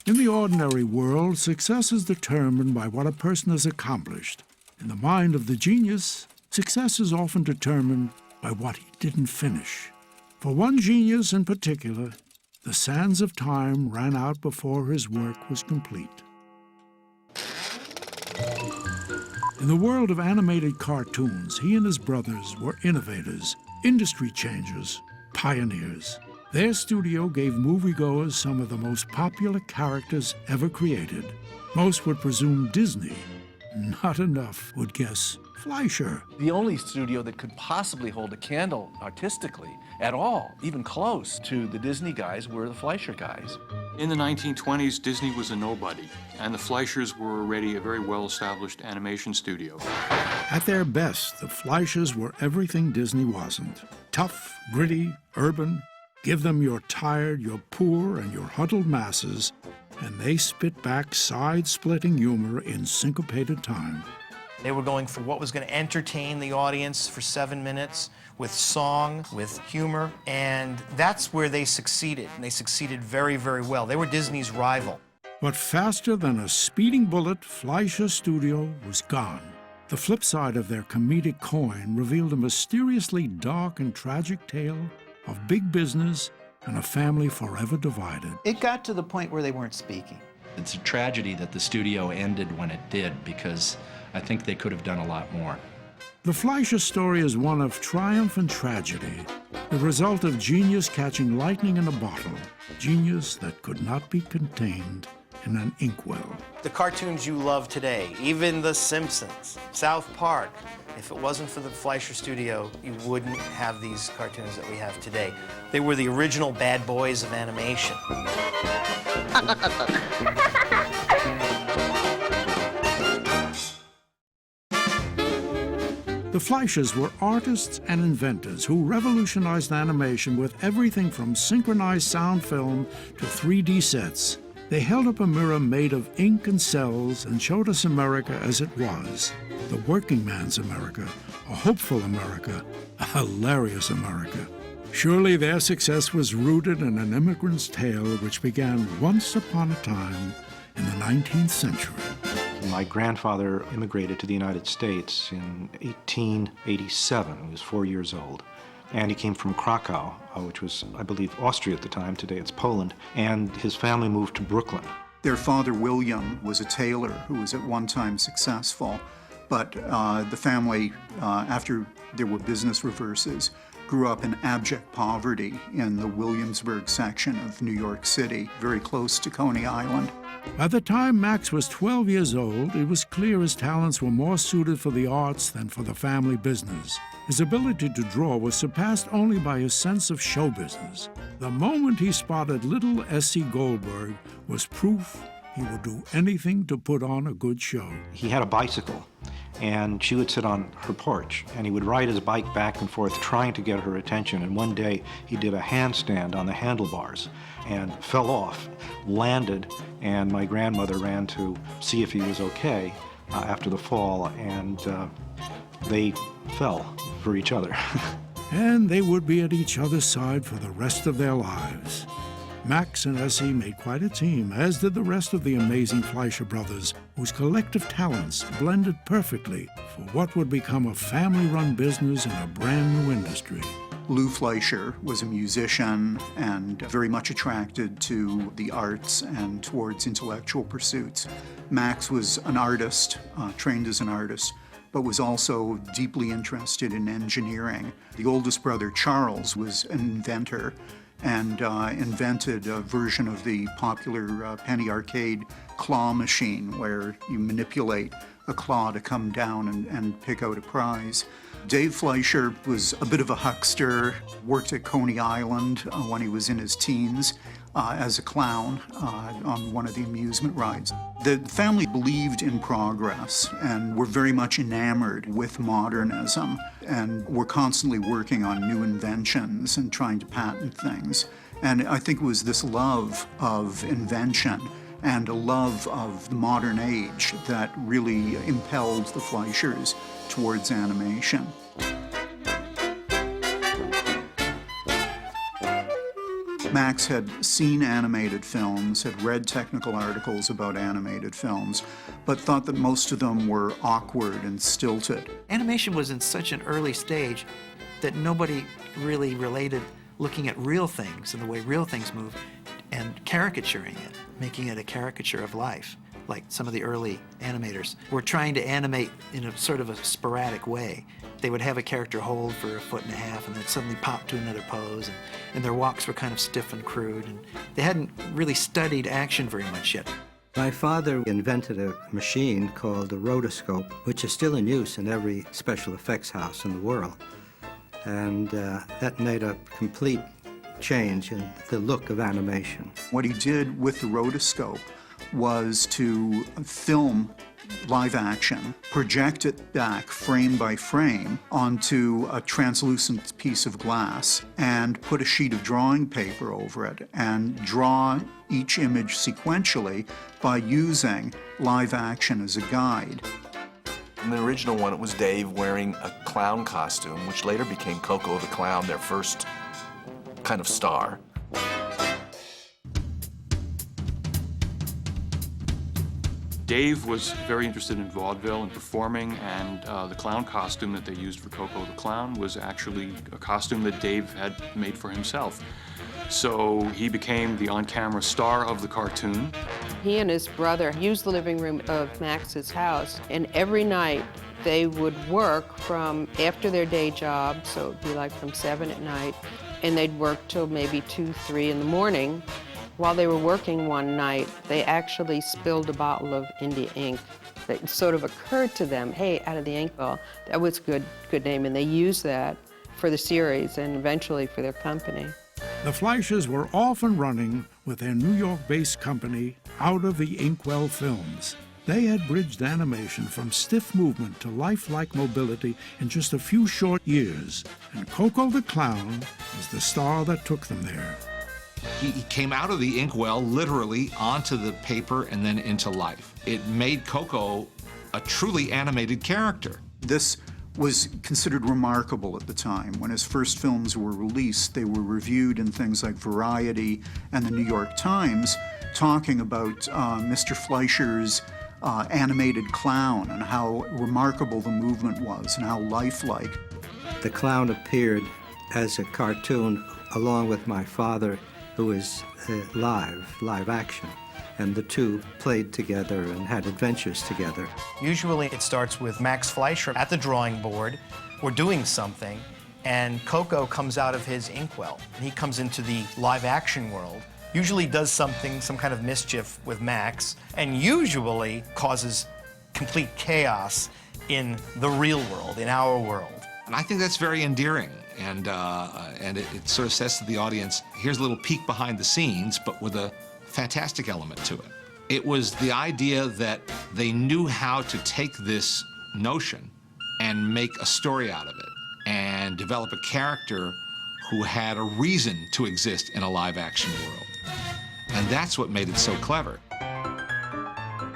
In the ordinary world, success is determined by what a person has accomplished. In the mind of the genius, success is often determined by what he didn't finish. For one genius in particular, the sands of time ran out before his work was complete. In the world of animated cartoons, he and his brothers were innovators, industry changers, pioneers. Their studio gave moviegoers some of the most popular characters ever created. Most would presume Disney. Not enough would guess Fleischer. The only studio that could possibly hold a candle artistically at all, even close to the Disney guys, were the Fleischer guys. In the 1920s, Disney was a nobody, and the Fleischers were already a very well-established animation studio. At their best, the Fleischers were everything Disney wasn't. Tough, gritty, urban. Give them your tired, your poor, and your huddled masses, and they spit back side-splitting humor in syncopated time. They were going for what was going to entertain the audience for 7 minutes, with song, with humor, and that's where they succeeded, and they succeeded very, very well. They were Disney's rival. But faster than a speeding bullet, Fleischer Studio was gone. The flip side of their comedic coin revealed a mysteriously dark and tragic tale of big business and a family forever divided. It got to the point where they weren't speaking. It's a tragedy that the studio ended when it did, because I think they could have done a lot more. The Fleischer story is one of triumph and tragedy, the result of genius catching lightning in a bottle, genius that could not be contained in an inkwell. The cartoons you love today, even The Simpsons, South Park, if it wasn't for the Fleischer Studio, you wouldn't have these cartoons that we have today. They were the original bad boys of animation. The Fleischers were artists and inventors who revolutionized animation with everything from synchronized sound film to 3D sets. They held up a mirror made of ink and cells and showed us America as it was. The working man's America, a hopeful America, a hilarious America. Surely their success was rooted in an immigrant's tale which began once upon a time in the 19th century. My grandfather immigrated to the United States in 1887. He was 4 years old. And he came from Krakow, which was, I believe, Austria at the time. Today it's Poland. And his family moved to Brooklyn. Their father, William, was a tailor who was at one time successful. But the family, after there were business reverses, grew up in abject poverty in the Williamsburg section of New York City, very close to Coney Island. By the time Max was 12 years old, it was clear his talents were more suited for the arts than for the family business. His ability to draw was surpassed only by his sense of show business. The moment he spotted little S.C. Goldberg was proof he would do anything to put on a good show. He had a bicycle, and she would sit on her porch, and he would ride his bike back and forth trying to get her attention. And one day he did a handstand on the handlebars and fell off, landed, and my grandmother ran to see if he was okay after the fall, and they fell for each other. And they would be at each other's side for the rest of their lives. Max and Essie made quite a team, as did the rest of the amazing Fleischer brothers, whose collective talents blended perfectly for what would become a family-run business in a brand new industry. Lou Fleischer was a musician and very much attracted to the arts and towards intellectual pursuits. Max was an artist, trained as an artist, but was also deeply interested in engineering. The oldest brother, Charles, was an inventor and invented a version of the popular penny arcade claw machine where you manipulate a claw to come down and pick out a prize. Dave Fleischer was a bit of a huckster, worked at Coney Island when he was in his teens as a clown on one of the amusement rides. The family believed in progress and were very much enamored with modernism and were constantly working on new inventions and trying to patent things. And I think it was this love of invention and a love of the modern age that really impelled the Fleischers towards animation. Max had seen animated films, had read technical articles about animated films, but thought that most of them were awkward and stilted. Animation was in such an early stage that nobody really related looking at real things and the way real things move and caricaturing it, making it a caricature of life, like some of the early animators were trying to animate in a sort of a sporadic way. They would have a character hold for 1.5 feet and then suddenly pop to another pose, and their walks were kind of stiff and crude, and they hadn't really studied action very much yet. My father invented a machine called the rotoscope, which is still in use in every special effects house in the world. And that made a complete change in the look of animation. What he did with the rotoscope was to film live action, project it back frame by frame onto a translucent piece of glass, and put a sheet of drawing paper over it and draw each image sequentially by using live action as a guide. In the original one, it was Dave wearing a clown costume, which later became Coco the Clown, their first kind of star. Dave was very interested in vaudeville and performing, and the clown costume that they used for Coco the Clown was actually a costume that Dave had made for himself. So he became the on-camera star of the cartoon. He and his brother used the living room of Max's house, and every night they would work from after their day job, so it would be like from 7 at night, and they'd work till maybe 2, 3 in the morning. While they were working one night, they actually spilled a bottle of India ink. It sort of occurred to them, hey, out of the Inkwell, that was a good name, and they used that for the series and eventually for their company. The Fleischers were off and running with their New York-based company out of the Inkwell films. They had bridged animation from stiff movement to lifelike mobility in just a few short years, and Coco the Clown was the star that took them there. He came out of the Inkwell literally onto the paper and then into life. It made Coco a truly animated character. This was considered remarkable at the time. When his first films were released, they were reviewed in things like Variety and the New York Times, talking about Mr. Fleischer's animated clown and how remarkable the movement was and how lifelike. The clown appeared as a cartoon along with my father, who was live action. And the two played together and had adventures together. Usually it starts with Max Fleischer at the drawing board or doing something, and Coco comes out of his Inkwell. And he comes into the live action world, usually does something, some kind of mischief with Max, and usually causes complete chaos in the real world, in our world. And I think that's very endearing. And it sort of says to the audience, here's a little peek behind the scenes, but with a fantastic element to it. It was the idea that they knew how to take this notion and make a story out of it and develop a character who had a reason to exist in a live-action world. And that's what made it so clever.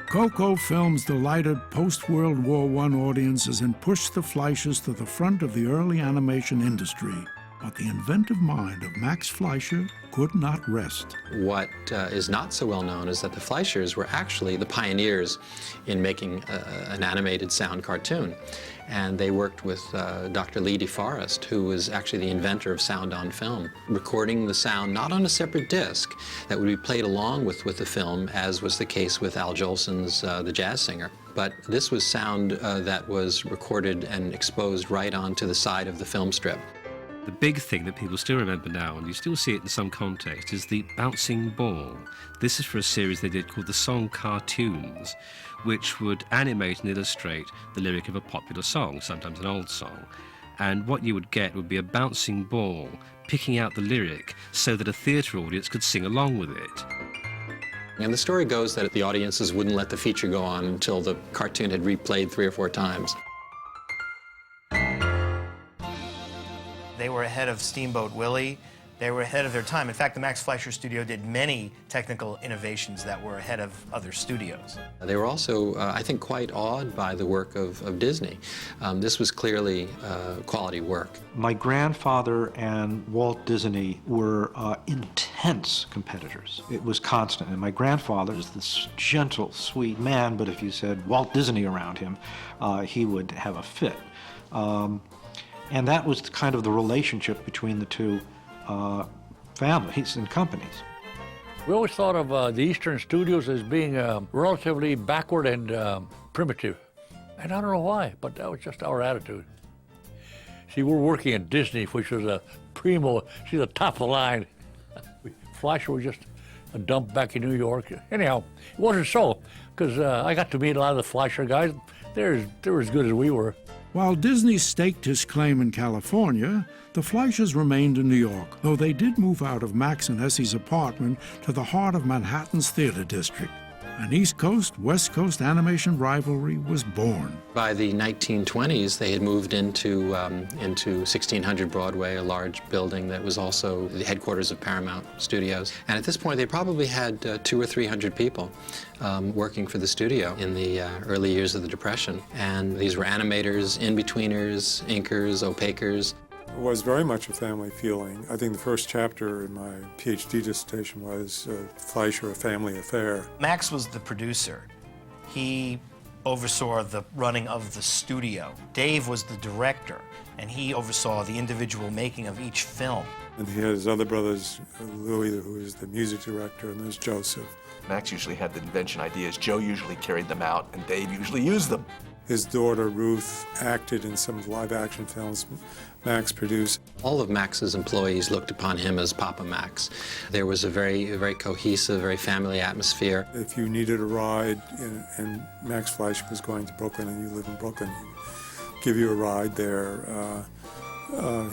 Coco films delighted post-World War I audiences and pushed the Fleischers to the front of the early animation industry. But the inventive mind of Max Fleischer could not rest. What is not so well known is that the Fleischers were actually the pioneers in making an animated sound cartoon. And they worked with Dr. Lee DeForest, who was actually the inventor of sound on film, recording the sound not on a separate disc that would be played along with the film, as was the case with Al Jolson's The Jazz Singer. But this was sound that was recorded and exposed right onto the side of the film strip. The big thing that people still remember now, and you still see it in some context, is the bouncing ball. This is for a series they did called the Song Cartoons, which would animate and illustrate the lyric of a popular song, sometimes an old song. And what you would get would be a bouncing ball picking out the lyric so that a theatre audience could sing along with it. And the story goes that the audiences wouldn't let the feature go on until the cartoon had replayed 3 or 4 times. They were ahead of Steamboat Willie, They were ahead of their time. In fact, the Max Fleischer studio did many technical innovations that were ahead of other studios. They were also, I think, quite awed by the work of Disney. This was clearly quality work. My grandfather and Walt Disney were intense competitors. It was constant. And my grandfather is this gentle, sweet man, but if you said Walt Disney around him, he would have a fit. And that was kind of the relationship between the two families and companies. We always thought of the Eastern studios as being relatively backward and primitive. And I don't know why, but that was just our attitude. See, we're working at Disney, which was a primo, see, the top of the line. Fleischer was just a dump back in New York. Anyhow, it wasn't so, because I got to meet a lot of the Fleischer guys. They're as good as we were. While Disney staked his claim in California, the Fleischers remained in New York, though they did move out of Max and Essie's apartment to the heart of Manhattan's theater district. An East Coast-West Coast animation rivalry was born. By the 1920s, they had moved into 1600 Broadway, a large building that was also the headquarters of Paramount Studios. And at this point, they probably had 200 or 300 people working for the studio in the early years of the Depression. And these were animators, in-betweeners, inkers, opaquers. It was very much a family feeling. I think the first chapter in my PhD dissertation was Fleischer, a family affair. Max was the producer. He oversaw the running of the studio. Dave was the director, and he oversaw the individual making of each film. And he had his other brothers, Louis, who was the music director, and there's Joseph. Max usually had the invention ideas. Joe usually carried them out, and Dave usually used them. His daughter, Ruth, acted in some of the live-action films Max produced. All of Max's employees looked upon him as Papa Max. There was a very cohesive, very family atmosphere. If you needed a ride and Max Fleischer was going to Brooklyn and you live in Brooklyn, he'd give you a ride there.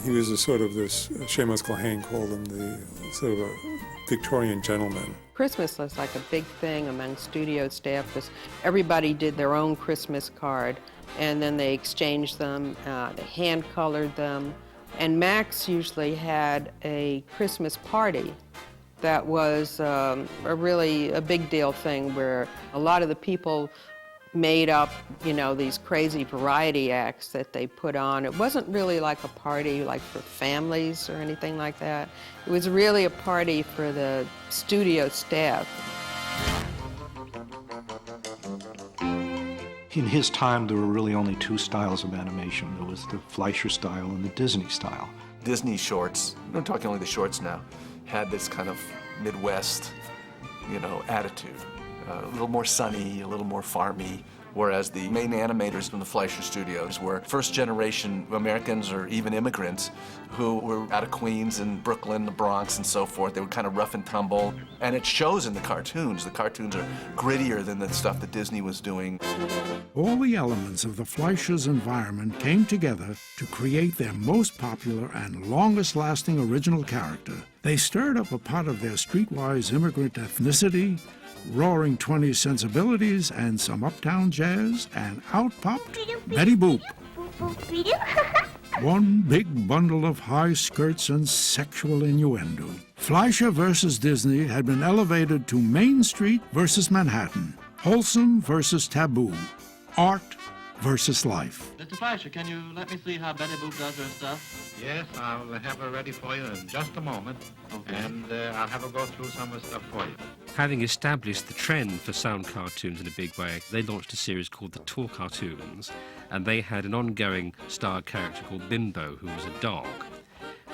He was a sort of this, Seamus Culhane called him the sort of a Victorian gentleman. Christmas was like a big thing among studio staff because everybody did their own Christmas card and then they exchanged them, they hand-colored them. And Max usually had a Christmas party that was a big deal thing where a lot of the people made up, these crazy variety acts that they put on. It wasn't really like a party like for families or anything like that. It was really a party for the studio staff. In his time, there were really only two styles of animation. There was the Fleischer style and the Disney style. Disney shorts, I'm talking only the shorts now, had this kind of Midwest, attitude. A little more sunny, a little more farmy, whereas the main animators from the Fleischer Studios were first-generation Americans or even immigrants who were out of Queens and Brooklyn, the Bronx, and so forth. They were kind of rough and tumble, and it shows in the cartoons. The cartoons are grittier than the stuff that Disney was doing. All the elements of the Fleischers' environment came together to create their most popular and longest-lasting original character. They stirred up a pot of their streetwise immigrant ethnicity, roaring 20s sensibilities, and some uptown jazz, and out popped Betty Boop. One big bundle of high skirts and sexual innuendo. Fleischer versus Disney had been elevated to Main Street versus Manhattan, wholesome versus taboo, art versus life. Mr. Fleischer, can you let me see how Betty Boop does her stuff? Yes, I'll have her ready for you in just a moment. Okay. And I'll have her go through some of the stuff for you. Having established the trend for sound cartoons in a big way, they launched a series called the Tour Cartoons, and they had an ongoing star character called Bimbo, who was a dog.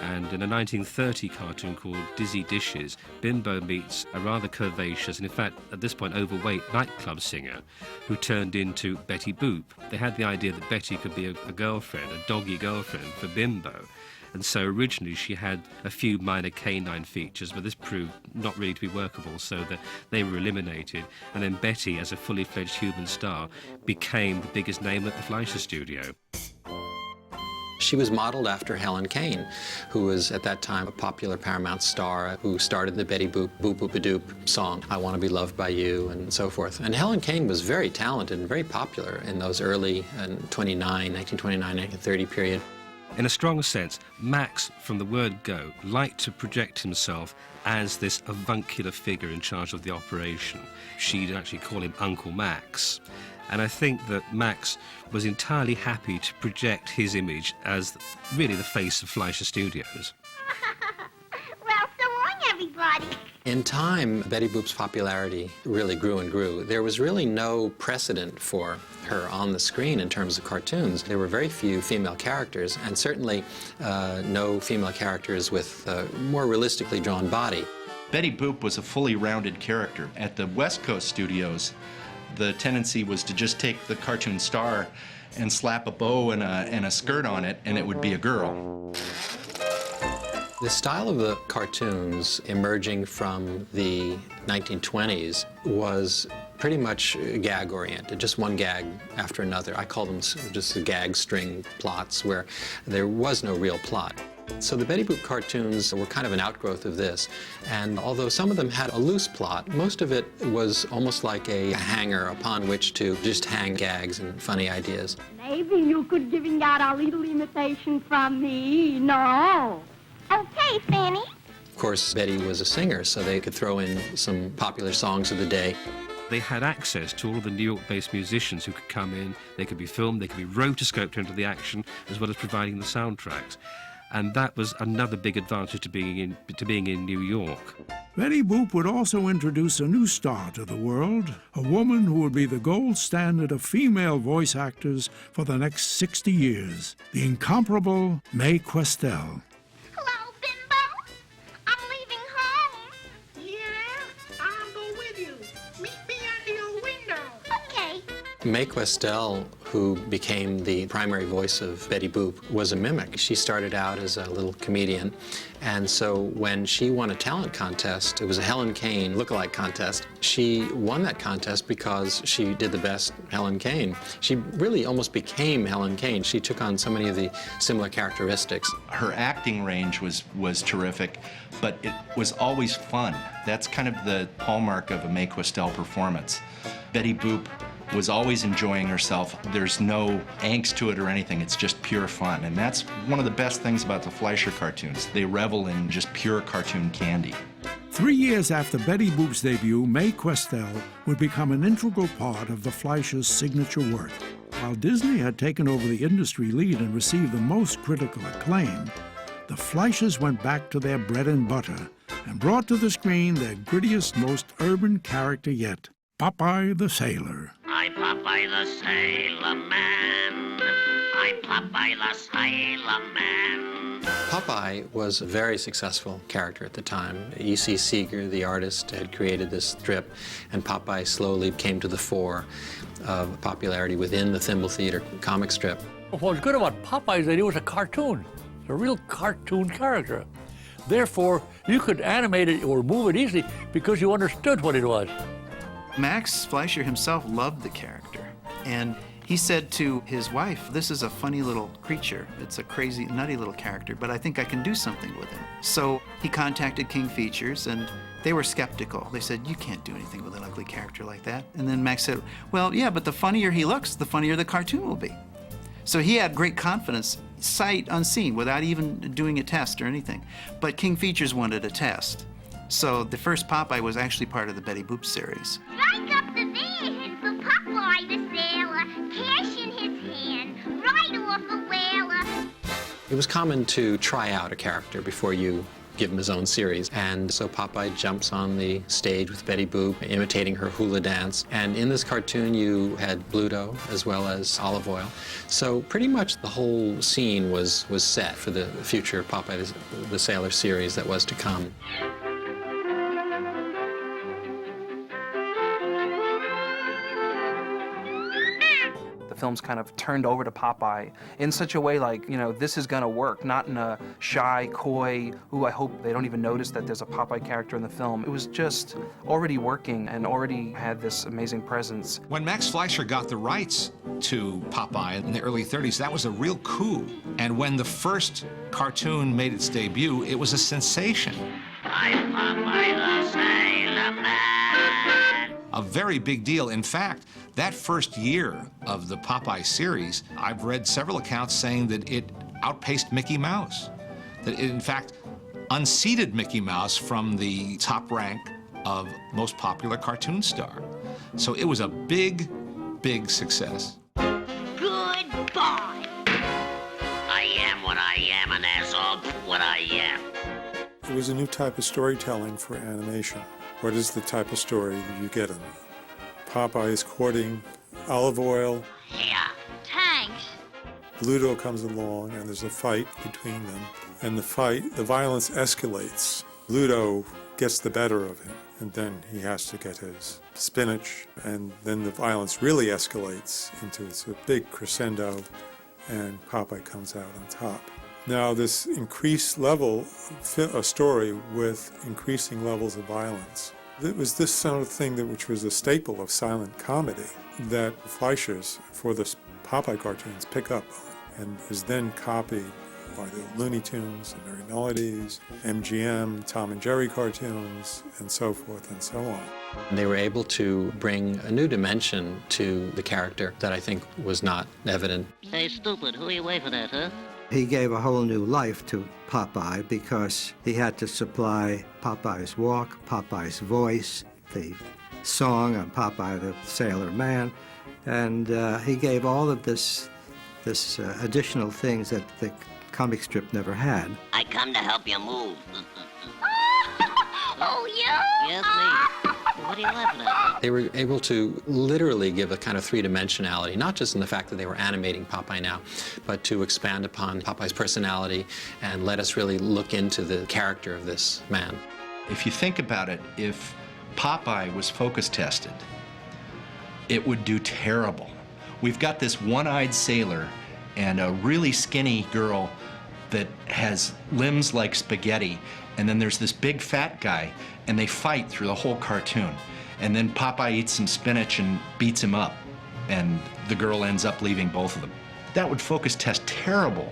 And in a 1930 cartoon called Dizzy Dishes, Bimbo meets a rather curvaceous and, in fact, at this point, overweight nightclub singer who turned into Betty Boop. They had the idea that Betty could be a girlfriend, a doggy girlfriend for Bimbo. And so originally she had a few minor canine features, but this proved not really to be workable, so that they were eliminated. And then Betty, as a fully fledged human star, became the biggest name at the Fleischer studio. She was modeled after Helen Kane, who was at that time a popular Paramount star who started the Betty Boop, Boop Boop a Doop song, I Want to Be Loved by You, and so forth. And Helen Kane was very talented and very popular in those early 1929, 1930 period. In a stronger sense, Max, from the word go, liked to project himself as this avuncular figure in charge of the operation. She'd actually call him Uncle Max. And I think that Max was entirely happy to project his image as really the face of Fleischer Studios. Well, so long, everybody. In time, Betty Boop's popularity really grew and grew. There was really no precedent for her on the screen in terms of cartoons. There were very few female characters, and certainly no female characters with a more realistically drawn body. Betty Boop was a fully rounded character. At the West Coast studios, the tendency was to just take the cartoon star and slap a bow and a skirt on it, and it would be a girl. The style of the cartoons emerging from the 1920s was pretty much gag-oriented, just one gag after another. I call them just the gag string plots where there was no real plot. So the Betty Boop cartoons were kind of an outgrowth of this, and although some of them had a loose plot, most of it was almost like a hanger upon which to just hang gags and funny ideas. Maybe you could giving out a little imitation from me, no? Okay, Fanny. Of course, Betty was a singer, so they could throw in some popular songs of the day. They had access to all of the New York-based musicians who could come in. They could be filmed, they could be rotoscoped into the action, as well as providing the soundtracks. And that was another big advantage to being in New York. Betty Boop would also introduce a new star to the world, a woman who would be the gold standard of female voice actors for the next 60 years, the incomparable Mae Questel. Hello, Bimbo. I'm leaving home. Yeah, I'll go with you. Meet me under your window. Okay. Mae Questel, who became the primary voice of Betty Boop, was a mimic. She started out as a little comedian, and so when she won a talent contest, it was a Helen Kane lookalike contest. She won that contest because she did the best Helen Kane. She really almost became Helen Kane. She took on so many of the similar characteristics. Her acting range was terrific, but it was always fun. That's kind of the hallmark of a Mae Questel performance. Betty Boop was always enjoying herself. There's no angst to it or anything. It's just pure fun. And that's one of the best things about the Fleischer cartoons. They revel in just pure cartoon candy. 3 years after Betty Boop's debut, Mae Questel would become an integral part of the Fleischer's signature work. While Disney had taken over the industry lead and received the most critical acclaim, the Fleischers went back to their bread and butter and brought to the screen their grittiest, most urban character yet, Popeye the Sailor. I'm Popeye the Sailor Man. I'm Popeye the Sailor Man. Popeye was a very successful character at the time. E.C. Seeger, the artist, had created this strip, and Popeye slowly came to the fore of popularity within the Thimble Theater comic strip. What's good about Popeye is that he was a cartoon. It's a real cartoon character. Therefore, you could animate it or move it easily because you understood what it was. Max Fleischer himself loved the character, and he said to his wife, "This is a funny little creature. It's a crazy, nutty little character, but I think I can do something with him." So he contacted King Features, and they were skeptical. They said, "You can't do anything with an ugly character like that." And then Max said, "Well, yeah, but the funnier he looks, the funnier the cartoon will be." So he had great confidence, sight unseen, without even doing a test or anything. But King Features wanted a test. So the first Popeye was actually part of the Betty Boop series. Strike up the band for Popeye the Sailor, cash in his hand, right off a whaler. It was common to try out a character before you give him his own series. And so Popeye jumps on the stage with Betty Boop, imitating her hula dance. And in this cartoon, you had Bluto as well as Olive Oil. So pretty much the whole scene was set for the future Popeye the Sailor series that was to come. The film's kind of turned over to Popeye in such a way like, you know, this is gonna work, not in a shy, coy, ooh, I hope they don't even notice that there's a Popeye character in the film. It was just already working and already had this amazing presence. When Max Fleischer got the rights to Popeye in the early 30s, that was a real coup. And when the first cartoon made its debut, it was a sensation. I'm Popeye the Sailor Man. A very big deal. In fact, that first year of the Popeye series, I've read several accounts saying that it outpaced Mickey Mouse. That it, in fact, unseated Mickey Mouse from the top rank of most popular cartoon star. So it was a big, big success. Goodbye. I am what I am, and that's all what I am. It was a new type of storytelling for animation. What is the type of story that you get in it? Popeye is courting Olive Oyl. Yeah, thanks. Bluto comes along and there's a fight between them. And the violence escalates. Bluto gets the better of him, and then he has to get his spinach, and then the violence really escalates into a big crescendo, and Popeye comes out on top. Now, this increased level of story with increasing levels of violence, it was this sort of thing which was a staple of silent comedy that Fleischers, for the Popeye cartoons, pick up on, and is then copied by the Looney Tunes and Merry Melodies, MGM, Tom and Jerry cartoons, and so forth and so on. They were able to bring a new dimension to the character that I think was not evident. Say, stupid, who are you waving at, huh? He gave a whole new life to Popeye because he had to supply Popeye's walk, Popeye's voice, the song on Popeye the Sailor Man, and he gave all of this additional things that the comic strip never had. I come to help you move. Oh, you? Yes, me. What are you laughing at? They were able to literally give a kind of three-dimensionality, not just in the fact that they were animating Popeye now, but to expand upon Popeye's personality and let us really look into the character of this man. If you think about it, if Popeye was focus tested, it would do terrible. We've got this one-eyed sailor and a really skinny girl that has limbs like spaghetti, and then there's this big fat guy, and they fight through the whole cartoon. And then Popeye eats some spinach and beats him up, and the girl ends up leaving both of them. That would focus test terrible.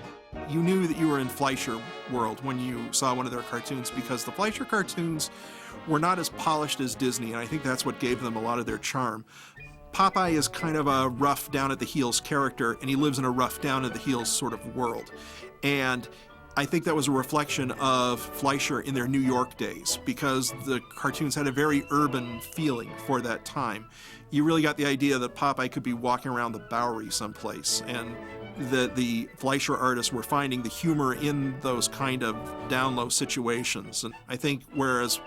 You knew that you were in Fleischer world when you saw one of their cartoons, because the Fleischer cartoons were not as polished as Disney, and I think that's what gave them a lot of their charm. Popeye is kind of a rough, down-at-the-heels character, and he lives in a rough, down-at-the-heels sort of world. And I think that was a reflection of Fleischer in their New York days, because the cartoons had a very urban feeling for that time. You really got the idea that Popeye could be walking around the Bowery someplace, and the Fleischer artists were finding the humor in those kind of down-low situations. And I think whereas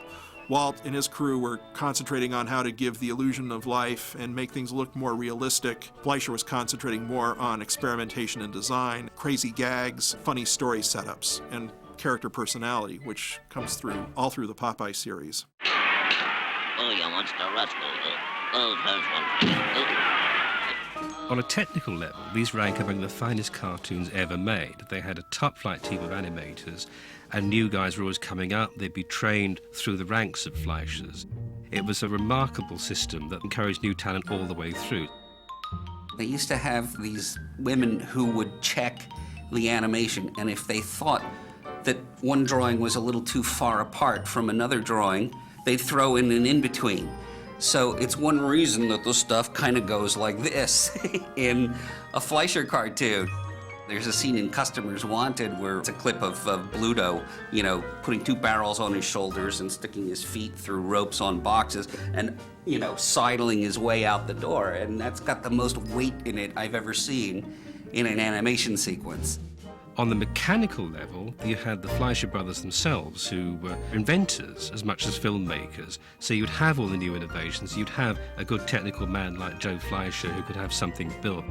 Walt and his crew were concentrating on how to give the illusion of life and make things look more realistic, Fleischer was concentrating more on experimentation and design, crazy gags, funny story setups, and character personality, which comes through all through the Popeye series. Oh, you monster rascal. Oh, there's one. On a technical level, these rank among the finest cartoons ever made. They had a top-flight team of animators, and new guys were always coming up. They'd be trained through the ranks of Fleischers. It was a remarkable system that encouraged new talent all the way through. They used to have these women who would check the animation, and if they thought that one drawing was a little too far apart from another drawing, they'd throw in an in-between. So it's one reason that the stuff kind of goes like this in a Fleischer cartoon. There's a scene in Customers Wanted where it's a clip of Bluto, you know, putting two barrels on his shoulders and sticking his feet through ropes on boxes and, you know, sidling his way out the door. And that's got the most weight in it I've ever seen in an animation sequence. On the mechanical level, you had the Fleischer brothers themselves, who were inventors as much as filmmakers. So you'd have all the new innovations. You'd have a good technical man like Joe Fleischer who could have something built.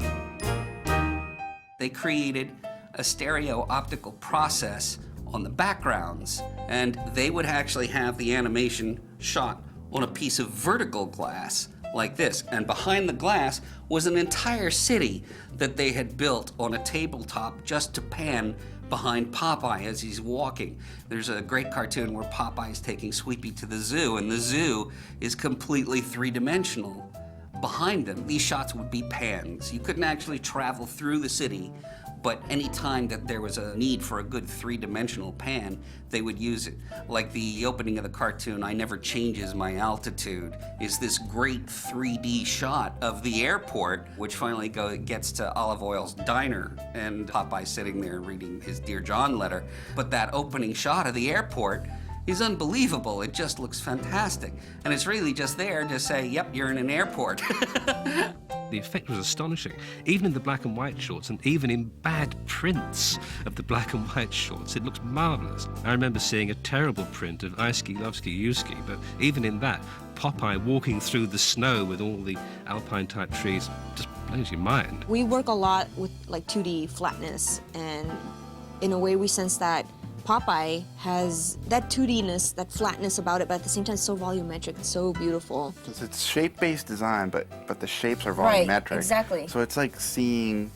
They created a stereo optical process on the backgrounds, and they would actually have the animation shot on a piece of vertical glass like this. And behind the glass was an entire city that they had built on a tabletop just to pan behind Popeye as he's walking. There's a great cartoon where Popeye's taking Sweepy to the zoo, and the zoo is completely three-dimensional behind them. These shots would be pans. You couldn't actually travel through the city, but any time that there was a need for a good three-dimensional pan, they would use it. Like the opening of the cartoon, I Never Changes My Altitude, is this great 3D shot of the airport, which finally gets to Olive Oil's diner, and Popeye sitting there reading his Dear John letter. But that opening shot of the airport is unbelievable. It just looks fantastic. And it's really just there to say, yep, you're in an airport. The effect was astonishing, even in the black and white shorts, and even in bad prints of the black and white shorts. It looks marvellous. I remember seeing a terrible print of I Ski, Love Ski, You Ski, but even in that, Popeye walking through the snow with all the alpine-type trees just blows your mind. We work a lot with like 2D flatness, and in a way we sense that Popeye has that 2D-ness, that flatness about it, but at the same time it's so volumetric, it's so beautiful. It's shape-based design, but the shapes are Right, volumetric. exactly. So it's like seeing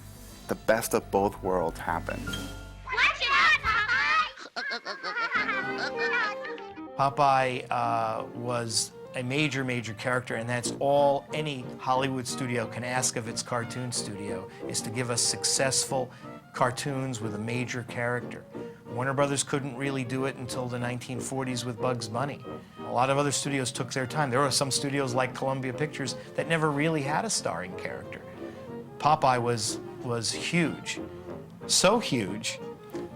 the best of both worlds happen. Popeye was a major, major character, and that's all any Hollywood studio can ask of its cartoon studio, is to give us successful cartoons with a major character. Warner Brothers couldn't really do it until the 1940s with Bugs Bunny. A lot of other studios took their time. There were some studios like Columbia Pictures that never really had a starring character. Popeye was huge, so huge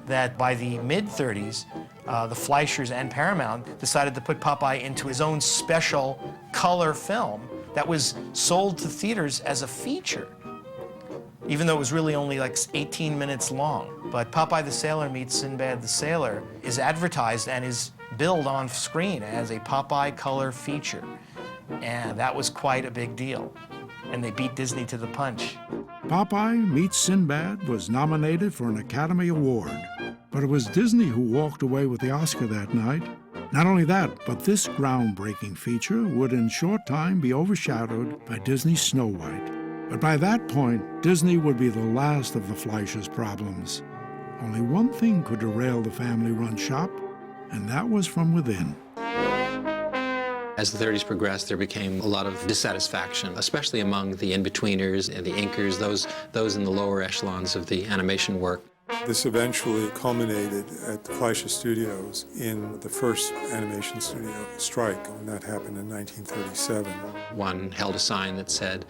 that by the mid-30s, the Fleischers and Paramount decided to put Popeye into his own special color film that was sold to theaters as a feature, even though it was really only like 18 minutes long. But Popeye the Sailor Meets Sinbad the Sailor is advertised and is billed on screen as a Popeye color feature. And that was quite a big deal. And they beat Disney to the punch. Popeye Meets Sinbad was nominated for an Academy Award, but it was Disney who walked away with the Oscar that night. Not only that, but this groundbreaking feature would in short time be overshadowed by Disney's Snow White. But by that point, Disney would be the last of the Fleischers' problems. Only one thing could derail the family-run shop, and that was from within. As the 30s progressed, there became a lot of dissatisfaction, especially among the in-betweeners and the inkers, those in the lower echelons of the animation work. This eventually culminated at the Fleischer Studios in the first animation studio strike, and that happened in 1937. One held a sign that said,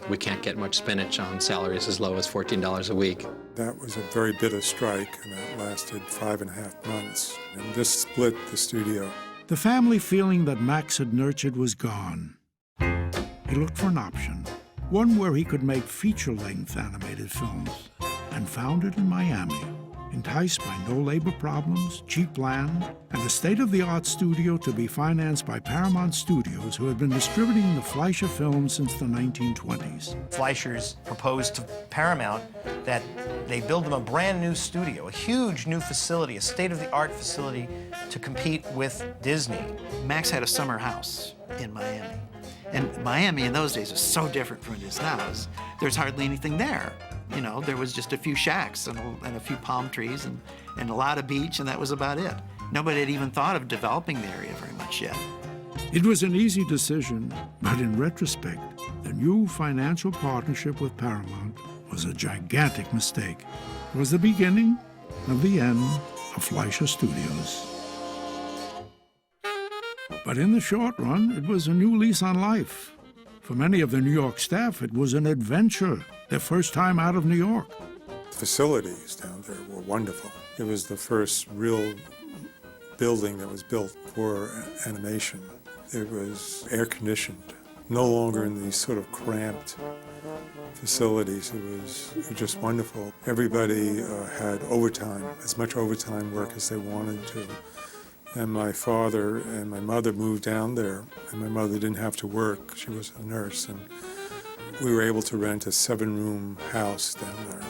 we can't get much spinach on salaries as low as $14 a week. That was a very bitter strike, and that lasted 5.5 months. And this split the studio. The family feeling that Max had nurtured was gone. He looked for an option, one where he could make feature-length animated films, and found it in Miami. Enticed by no labor problems, cheap land, and a state-of-the-art studio to be financed by Paramount Studios, who had been distributing the Fleischer films since the 1920s. Fleischers proposed to Paramount that they build them a brand new studio, a huge new facility, a state-of-the-art facility to compete with Disney. Max had a summer house in Miami. And Miami in those days was so different from it is now. There's hardly anything there. You know, there was just a few shacks and a few palm trees and a lot of beach, and that was about it. Nobody had even thought of developing the area very much yet. It was an easy decision, but in retrospect, the new financial partnership with Paramount was a gigantic mistake. It was the beginning of the end of Fleischer Studios. But in the short run, it was a new lease on life. For many of the New York staff, it was an adventure, their first time out of New York. Facilities down there were wonderful. It was the first real building that was built for animation. It was air-conditioned, no longer in these sort of cramped facilities. It was just wonderful. Everybody had overtime, as much overtime work as they wanted to. And my father and my mother moved down there, and my mother didn't have to work. She was a nurse, and we were able to rent a 7-room house down there.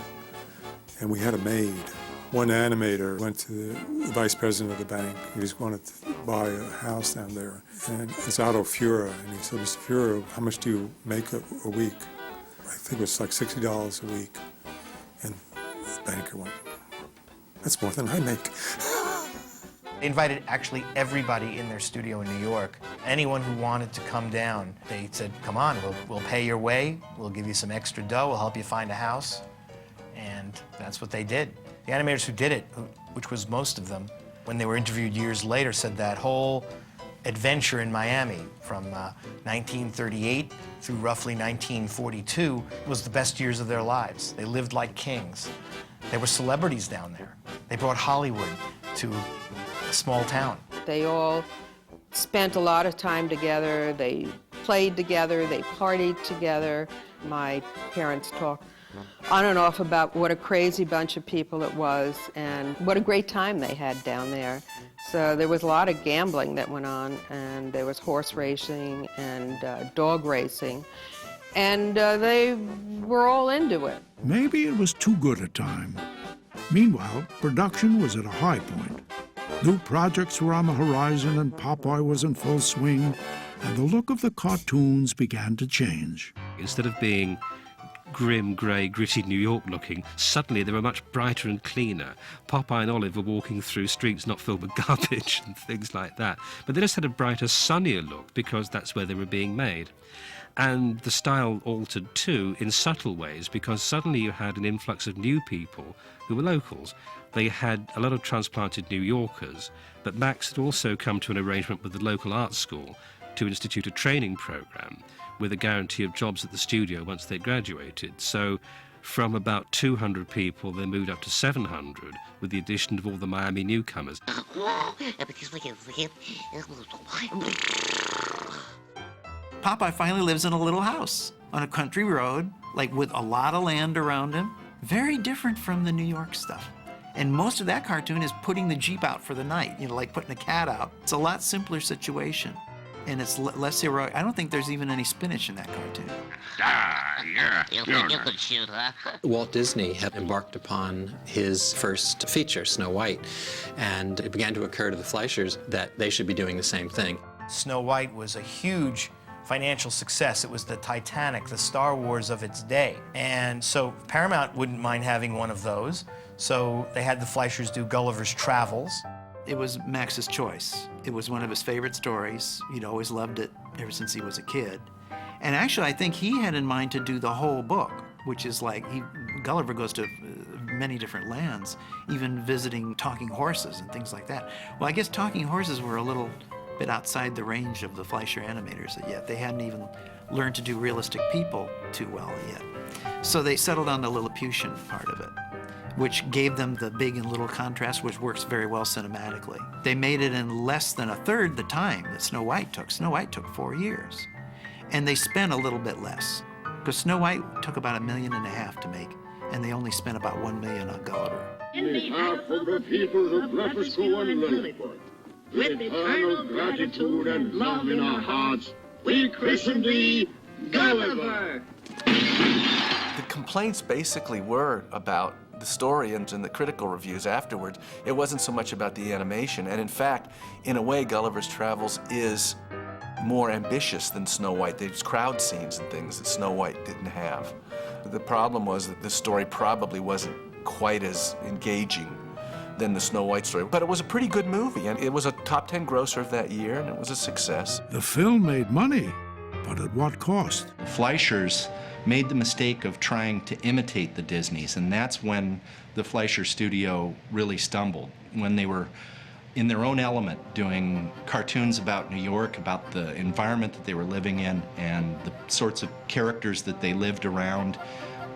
And we had a maid. One animator went to the vice president of the bank. He just wanted to buy a house down there. And it's Otto Fuhrer, and he said, Mr. Fuhrer, how much do you make a week? I think it was like $60 a week. And the banker went, that's more than I make. They invited actually everybody in their studio in New York. Anyone who wanted to come down, they said, come on, we'll pay your way, we'll give you some extra dough, we'll help you find a house. And And that's what they did. The animators who did it, which was most of them, when they were interviewed years later, said that whole adventure in Miami from 1938 through roughly 1942 was the best years of their lives. They lived like kings. They were celebrities down there. They brought Hollywood to a small town. They all spent a lot of time together. They played together. They partied together. My parents talked on and off about what a crazy bunch of people it was and what a great time they had down there. So there was a lot of gambling that went on, and there was horse racing and dog racing, and they were all into it. Maybe it was too good a time. Meanwhile, production was at a high point. New projects were on the horizon, and Popeye was in full swing, and the look of the cartoons began to change. Instead of being grim, grey, gritty New York looking, suddenly they were much brighter and cleaner. Popeye and Olive were walking through streets not filled with garbage and things like that. But they just had a brighter, sunnier look because that's where they were being made. And the style altered too in subtle ways because suddenly you had an influx of new people who were locals. They had a lot of transplanted New Yorkers, but Max had also come to an arrangement with the local art school to institute a training program with a guarantee of jobs at the studio once they graduated. So from about 200 people, they moved up to 700 with the addition of all the Miami newcomers. Popeye finally lives in a little house on a country road, like with a lot of land around him. Very different from the New York stuff. And most of that cartoon is putting the Jeep out for the night, you know, like putting a cat out. It's a lot simpler situation. And it's less heroic. I don't think there's even any spinach in that cartoon. You could shoot, huh? Walt Disney had embarked upon his first feature, Snow White, and it began to occur to the Fleischers that they should be doing the same thing. Snow White was a huge financial success. It was the Titanic, the Star Wars of its day. And so Paramount wouldn't mind having one of those. So they had the Fleischers do Gulliver's Travels. It was Max's choice. It was one of his favorite stories. He'd always loved it ever since he was a kid. And actually, I think he had in mind to do the whole book, which is like Gulliver goes to many different lands, even visiting talking horses and things like that. Well, I guess talking horses were a little bit outside the range of the Fleischer animators yet. They hadn't even learned to do realistic people too well yet. So they settled on the Lilliputian part of it, which gave them the big and little contrast, which works very well cinematically. They made it in less than a third the time that Snow White took. Snow White took 4 years. And they spent a little bit less, because Snow White took about $1.5 million to make, and they only spent about $1 million on Gulliver. In behalf of the people of Blefuscu and Lilliput, with eternal gratitude and love in our hearts, we christen thee Gulliver. The complaints basically were about the story and in the critical reviews afterwards. It wasn't so much about the animation, and in fact, in a way, Gulliver's Travels is more ambitious than Snow White. There's crowd scenes and things that Snow White didn't have. The problem was that the story probably wasn't quite as engaging than the Snow White story, but it was a pretty good movie, and it was a top 10 grosser of that year, and it was a success. The film made money, but at what cost? The Fleischers made the mistake of trying to imitate the Disneys, and that's when the Fleischer studio really stumbled, when they were in their own element doing cartoons about New York, about the environment that they were living in and the sorts of characters that they lived around.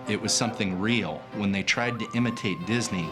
It was something real. When they tried to imitate Disney,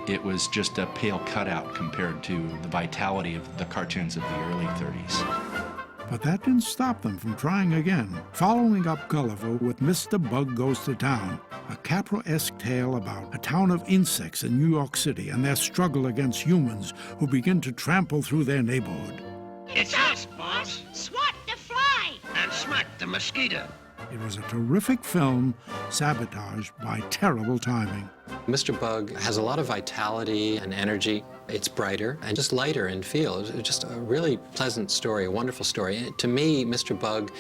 it was just a pale cutout compared to the vitality of the cartoons of the early 30s. But that didn't stop them from trying again, following up Gulliver with Mr. Bug Goes to Town, a Capra-esque tale about a town of insects in New York City and their struggle against humans who begin to trample through their neighborhood. It's us, boss. Swat the fly. And smack the mosquito. It was a terrific film, sabotaged by terrible timing. Mr. Bug has a lot of vitality and energy. It's brighter and just lighter in feel. It's just a really pleasant story, a wonderful story. To me, Mr. Bug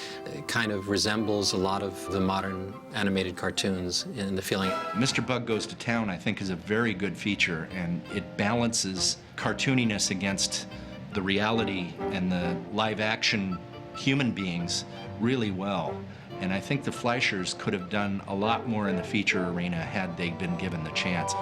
kind of resembles a lot of the modern animated cartoons in the feeling. Mr. Bug Goes to Town, I think, is a very good feature, and it balances cartooniness against the reality and the live-action human beings really well. And I think the Fleischers could have done a lot more in the feature arena had they been given the chance.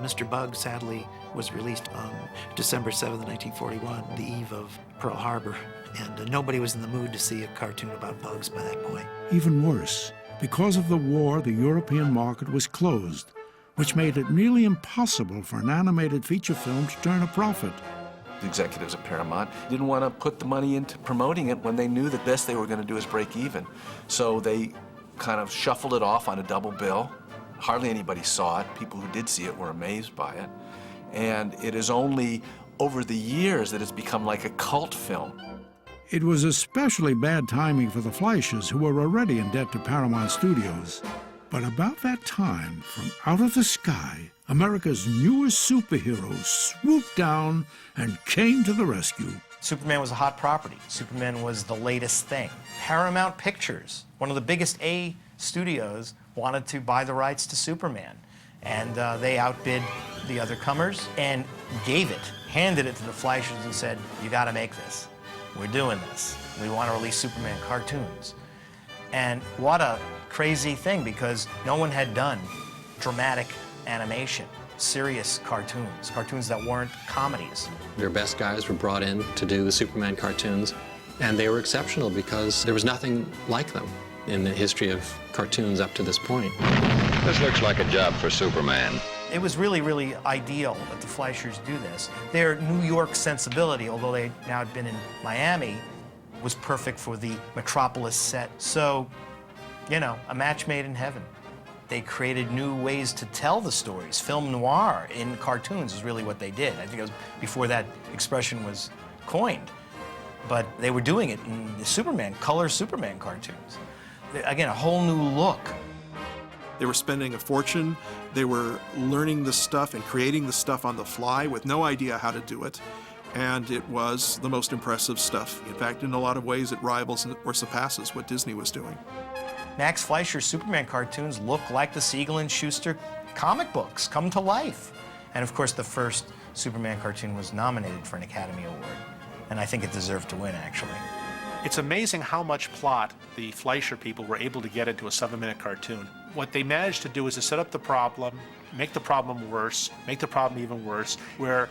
Mr. Bug, sadly, was released on December 7th, 1941, the eve of Pearl Harbor, and nobody was in the mood to see a cartoon about bugs by that point. Even worse, because of the war, the European market was closed, which made it nearly impossible for an animated feature film to turn a profit. The executives at Paramount didn't want to put the money into promoting it when they knew the best they were going to do is break even. So they kind of shuffled it off on a double bill. Hardly anybody saw it. People who did see it were amazed by it. And it is only over the years that it's become like a cult film. It was especially bad timing for the Fleischers, who were already in debt to Paramount Studios. But about that time, from out of the sky, America's newest superhero swooped down and came to the rescue. Superman was a hot property. Superman was the latest thing. Paramount Pictures, one of the biggest A studios, wanted to buy the rights to Superman. And they outbid the other comers and gave it, handed it to the Fleischers and said, you gotta make this. We're doing this. We want to release Superman cartoons. And what a crazy thing, because no one had done dramatic animation, serious cartoons, cartoons that weren't comedies. Their best guys were brought in to do the Superman cartoons, and they were exceptional because there was nothing like them in the history of cartoons up to this point. This looks like a job for Superman. It was really, really ideal that the Fleischers do this. Their New York sensibility, although they now had been in Miami, was perfect for the Metropolis set. So, you know, a match made in heaven. They created new ways to tell the stories. Film noir in cartoons is really what they did. I think it was before that expression was coined. But they were doing it in the Superman, color Superman cartoons. Again, a whole new look. They were spending a fortune. They were learning the stuff and creating the stuff on the fly with no idea how to do it. And it was the most impressive stuff. In fact, in a lot of ways, it rivals or surpasses what Disney was doing. Max Fleischer's Superman cartoons look like the Siegel and Schuster comic books, come to life. And of course, the first Superman cartoon was nominated for an Academy Award. And I think it deserved to win, actually. It's amazing how much plot the Fleischer people were able to get into a 7-minute cartoon. What they managed to do is to set up the problem, make the problem worse, make the problem even worse, where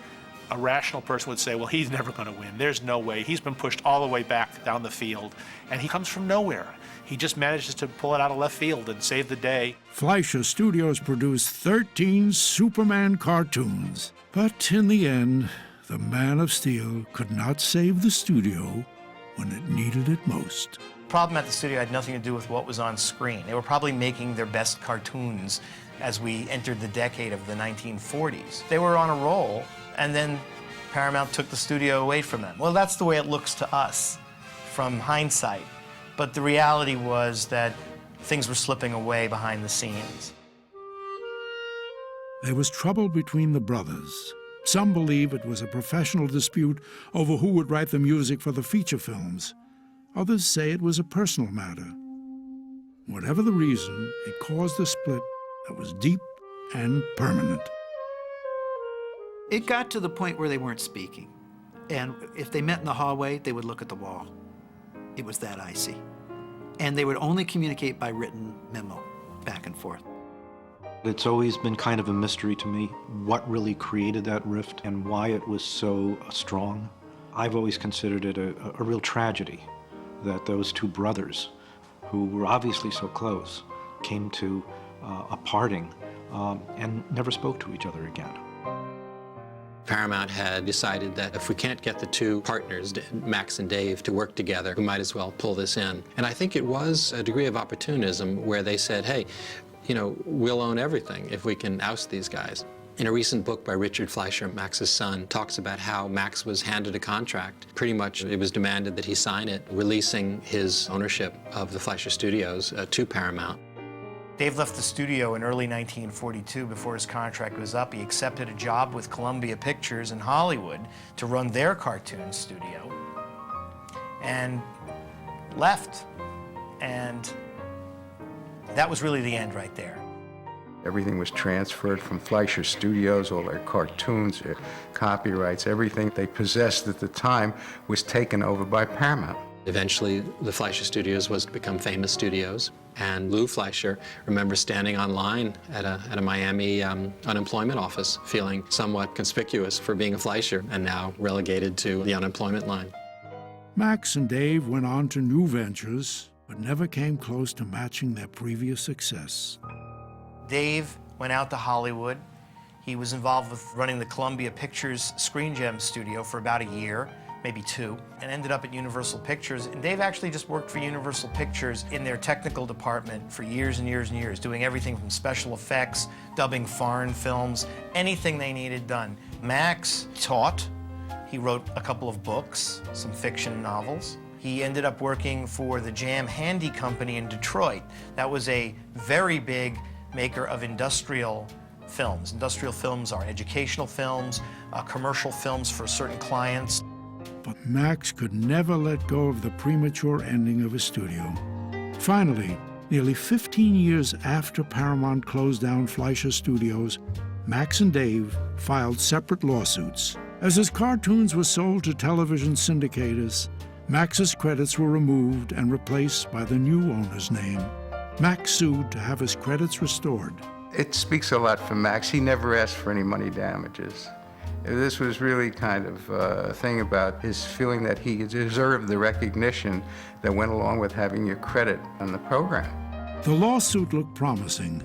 a rational person would say, well, he's never going to win. There's no way. He's been pushed all the way back down the field, and he comes from nowhere. He just manages to pull it out of left field and save the day. Fleischer Studios produced 13 Superman cartoons. But in the end, the Man of Steel could not save the studio when it needed it most. The problem at the studio had nothing to do with what was on screen. They were probably making their best cartoons as we entered the decade of the 1940s. They were on a roll, and then Paramount took the studio away from them. Well, that's the way it looks to us from hindsight. But the reality was that things were slipping away behind the scenes. There was trouble between the brothers. Some believe it was a professional dispute over who would write the music for the feature films. Others say it was a personal matter. Whatever the reason, it caused a split that was deep and permanent. It got to the point where they weren't speaking. And if they met in the hallway, they would look at the wall. It was that icy. And they would only communicate by written memo, back and forth. It's always been kind of a mystery to me what really created that rift and why it was so strong. I've always considered it a real tragedy that those two brothers, who were obviously so close, came to a parting and never spoke to each other again. Paramount had decided that if we can't get the two partners, Max and Dave, to work together, we might as well pull this in. And I think it was a degree of opportunism where they said, hey, you know, we'll own everything if we can oust these guys. In a recent book by Richard Fleischer, Max's son, talks about how Max was handed a contract. Pretty much it was demanded that he sign it, releasing his ownership of the Fleischer Studios to Paramount. Dave left the studio in early 1942 before his contract was up. He accepted a job with Columbia Pictures in Hollywood to run their cartoon studio and left. And that was really the end right there. Everything was transferred from Fleischer Studios, all their cartoons, their copyrights, everything they possessed at the time was taken over by Paramount. Eventually, the Fleischer Studios was to become famous studios. And Lou Fleischer remembers standing online at a Miami unemployment office, feeling somewhat conspicuous for being a Fleischer and now relegated to the unemployment line. Max and Dave went on to new ventures, but never came close to matching their previous success. Dave went out to Hollywood. He was involved with running the Columbia Pictures Screen Gem studio for about a year, maybe 2, and ended up at Universal Pictures. And Dave actually just worked for Universal Pictures in their technical department for years and years and years, doing everything from special effects, dubbing foreign films, anything they needed done. Max taught. He wrote a couple of books, some fiction novels. He ended up working for the Jam Handy Company in Detroit. That was a very big maker of industrial films. Industrial films are educational films, commercial films for certain clients. But Max could never let go of the premature ending of his studio. Finally, nearly 15 years after Paramount closed down Fleischer Studios, Max and Dave filed separate lawsuits. As his cartoons were sold to television syndicators, Max's credits were removed and replaced by the new owner's name. Max sued to have his credits restored. It speaks a lot for Max. He never asked for any money damages. This was really kind of a thing about his feeling that he deserved the recognition that went along with having your credit on the program. The lawsuit looked promising,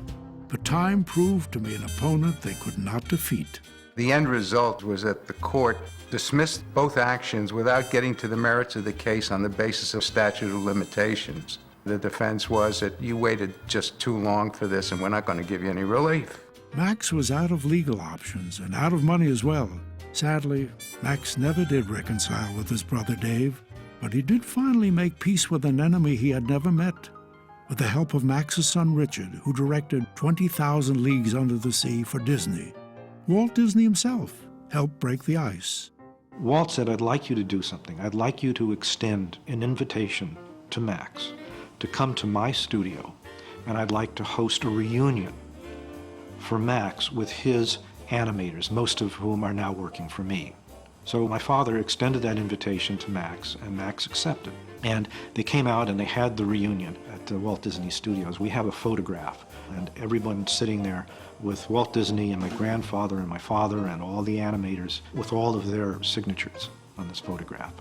but time proved to be an opponent they could not defeat. The end result was that the court dismissed both actions without getting to the merits of the case on the basis of statute of limitations. The defense was that you waited just too long for this and we're not going to give you any relief. Max was out of legal options and out of money as well. Sadly, Max never did reconcile with his brother Dave, but he did finally make peace with an enemy he had never met. With the help of Max's son Richard, who directed 20,000 Leagues Under the Sea for Disney. Walt Disney himself helped break the ice. Walt said, I'd like you to do something. I'd like you to extend an invitation to Max to come to my studio, and I'd like to host a reunion for Max with his animators, most of whom are now working for me. So my father extended that invitation to Max, and Max accepted. And they came out and they had the reunion at the Walt Disney Studios. We have a photograph, and everyone sitting there with Walt Disney and my grandfather and my father and all the animators with all of their signatures on this photograph.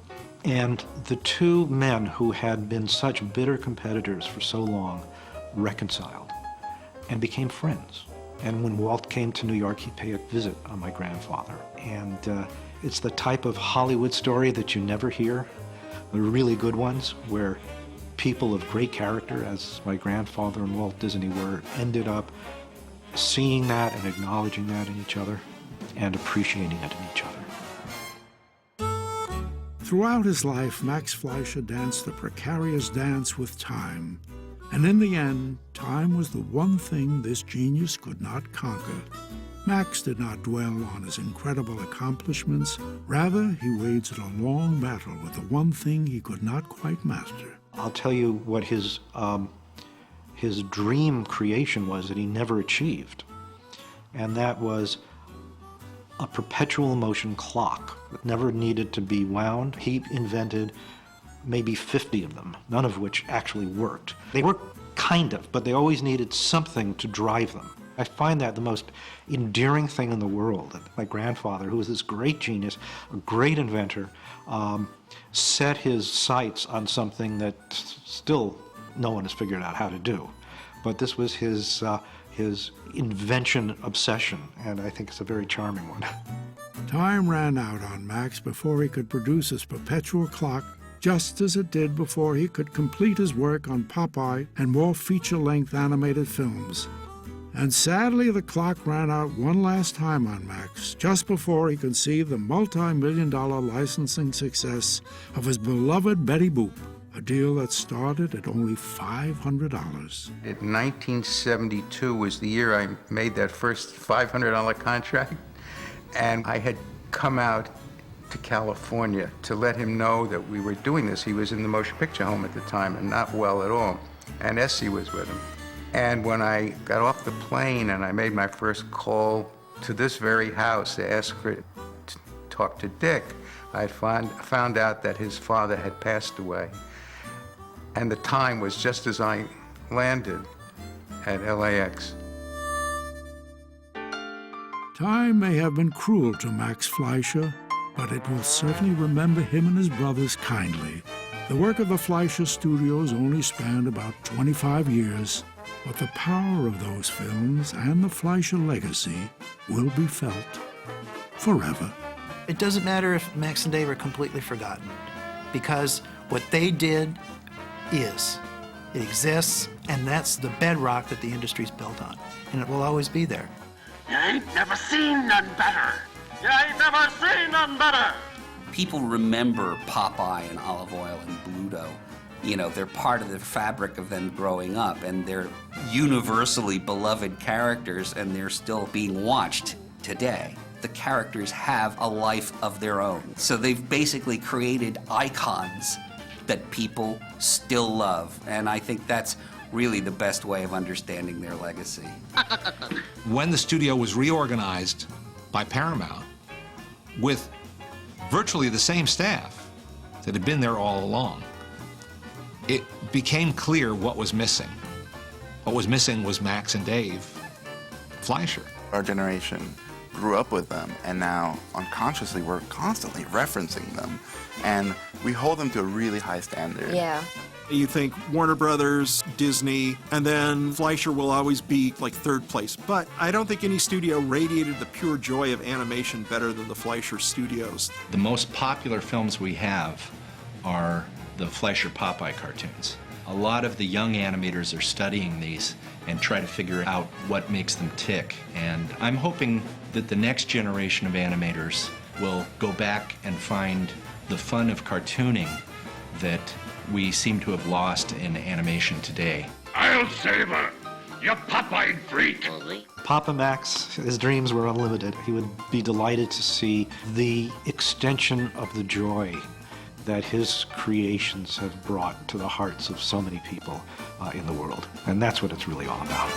And the two men who had been such bitter competitors for so long reconciled and became friends. And when Walt came to New York, he paid a visit on my grandfather. And it's the type of Hollywood story that you never hear, the really good ones, where people of great character, as my grandfather and Walt Disney were, ended up seeing that and acknowledging that in each other and appreciating it in each other. Throughout his life, Max Fleischer danced the precarious dance with time. And in the end, time was the one thing this genius could not conquer. Max did not dwell on his incredible accomplishments. Rather, he waged a long battle with the one thing he could not quite master. I'll tell you what his dream creation was that he never achieved. And that was a perpetual motion clock that never needed to be wound. He invented maybe 50 of them, none of which actually worked. They worked kind of, but they always needed something to drive them. I find that the most endearing thing in the world. My grandfather, who was this great genius, a great inventor, set his sights on something that still no one has figured out how to do. But this was his invention obsession, and I think it's a very charming one. Time ran out on Max before he could produce his perpetual clock, just as it did before he could complete his work on Popeye and more feature-length animated films. And sadly, the clock ran out one last time on Max, just before he could see the multi-million-dollar licensing success of his beloved Betty Boop, a deal that started at only $500. 1972 was the year I made that first $500 contract, and I had come out to California to let him know that we were doing this. He was in the motion picture home at the time and not well at all, and Essie was with him. And when I got off the plane and I made my first call to this very house to ask for to talk to Dick, I found out that his father had passed away And the time was just as I landed at LAX. Time may have been cruel to Max Fleischer, but it will certainly remember him and his brothers kindly. The work of the Fleischer Studios only spanned about 25 years, but the power of those films and the Fleischer legacy will be felt forever. It doesn't matter if Max and Dave are completely forgotten, because what they did is. It exists, and that's the bedrock that the industry's built on, and it will always be there. You ain't never seen none better. You ain't never seen none better. People remember Popeye and Olive Oyl and Bluto. You know, they're part of the fabric of them growing up, and they're universally beloved characters, and they're still being watched today. The characters have a life of their own. So they've basically created icons that people still love, and I think that's really the best way of understanding their legacy. When the studio was reorganized by Paramount with virtually the same staff that had been there all along, it became clear what was missing. What was missing was Max and Dave Fleischer. Our generation grew up with them, and now unconsciously we're constantly referencing them, and we hold them to a really high standard. Yeah. You think Warner Brothers, Disney, and then Fleischer will always be like third place. But I don't think any studio radiated the pure joy of animation better than the Fleischer Studios. The most popular films we have are the Fleischer Popeye cartoons. A lot of the young animators are studying these and try to figure out what makes them tick. And I'm hoping that the next generation of animators will go back and find the fun of cartooning that we seem to have lost in animation today. I'll save her, you Popeye freak. Papa Max, his dreams were unlimited. He would be delighted to see the extension of the joy that his creations have brought to the hearts of so many people in the world. And that's what it's really all about.